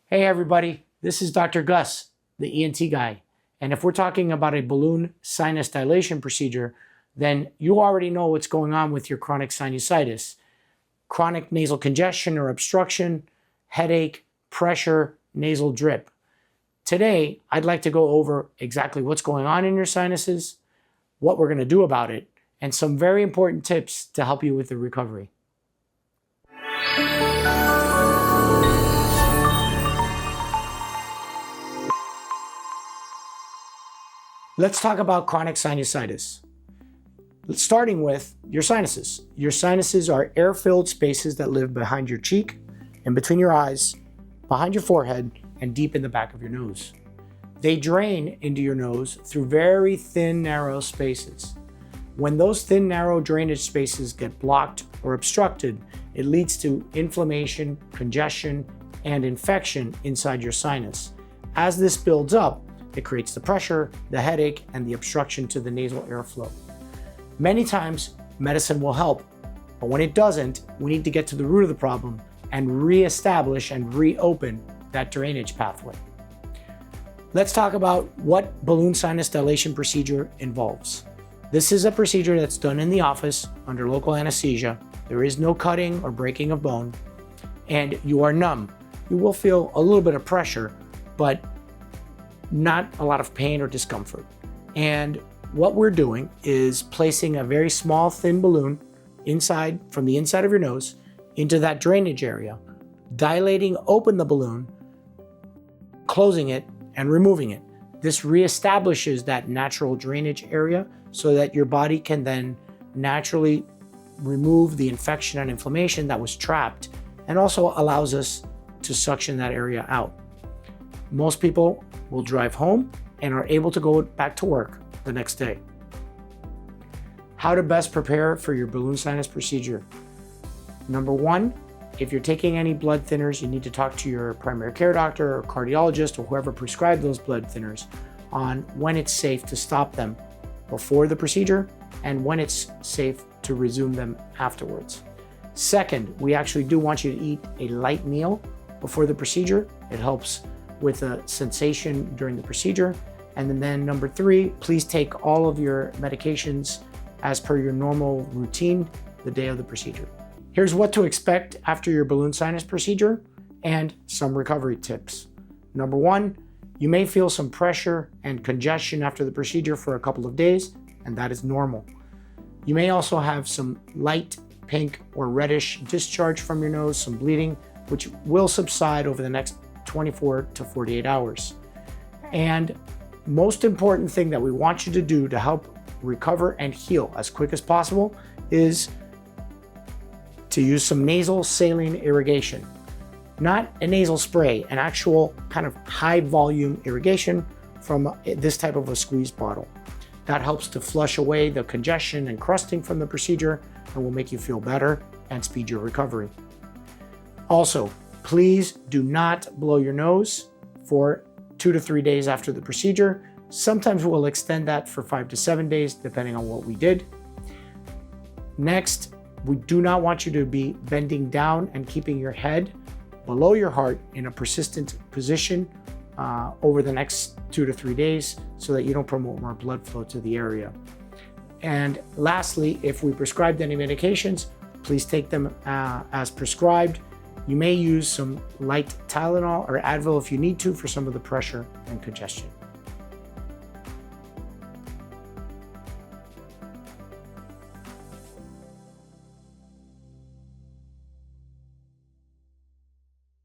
Hey everybody, this is Dr. Gus, the ENT guy. And if we're talking about a balloon sinus dilation procedure, then you already know what's going on with your chronic sinusitis. Chronic nasal congestion or obstruction, headache, pressure, nasal drip. Today, I'd like to go over exactly what's going on in your sinuses, what we're going to do about it, and some very important tips to help you with the recovery. Let's talk about chronic sinusitis. Starting with your sinuses. Your sinuses are air-filled spaces that live behind your cheek, in between your eyes, behind your forehead, and deep in the back of your nose. They drain into your nose through very thin, narrow spaces. When those thin, narrow drainage spaces get blocked or obstructed, it leads to inflammation, congestion, and infection inside your sinus. As this builds up, it creates the pressure, the headache, and the obstruction to the nasal airflow. Many times, medicine will help, but when it doesn't, we need to get to the root of the problem and reestablish and reopen that drainage pathway. Let's talk about what balloon sinus dilation procedure involves. This is a procedure that's done in the office under local anesthesia. There is no cutting or breaking of bone, and you are numb. You will feel a little bit of pressure, but not a lot of pain or discomfort. And what we're doing is placing a very small, thin balloon from the inside of your nose into that drainage area, dilating open the balloon, closing it, and removing it. This reestablishes that natural drainage area so that your body can then naturally remove the infection and inflammation that was trapped, and also allows us to suction that area out. Most people will drive home and are able to go back to work the next day. How to best prepare for your balloon sinus procedure. Number one, if you're taking any blood thinners, you need to talk to your primary care doctor or cardiologist or whoever prescribed those blood thinners on when it's safe to stop them before the procedure and when it's safe to resume them afterwards. Second, we actually do want you to eat a light meal before the procedure. It helps with a sensation during the procedure. And then number three, please take all of your medications as per your normal routine the day of the procedure. Here's what to expect after your balloon sinus procedure and some recovery tips. Number one, you may feel some pressure and congestion after the procedure for a couple of days, and that is normal. You may also have some light pink or reddish discharge from your nose, some bleeding, which will subside over the next 24 to 48 hours. And most important thing that we want you to do to help recover and heal as quick as possible is to use some nasal saline irrigation. Not a nasal spray, an actual kind of high volume irrigation from this type of a squeeze bottle. That helps to flush away the congestion and crusting from the procedure and will make you feel better and speed your recovery. Also, please do not blow your nose for 2 to 3 days after the procedure. Sometimes we'll extend that for 5 to 7 days, depending on what we did. Next, we do not want you to be bending down and keeping your head below your heart in a persistent position over the next 2 to 3 days so that you don't promote more blood flow to the area. And lastly, if we prescribed any medications, please take them as prescribed. You may use some light Tylenol or Advil if you need to for some of the pressure and congestion.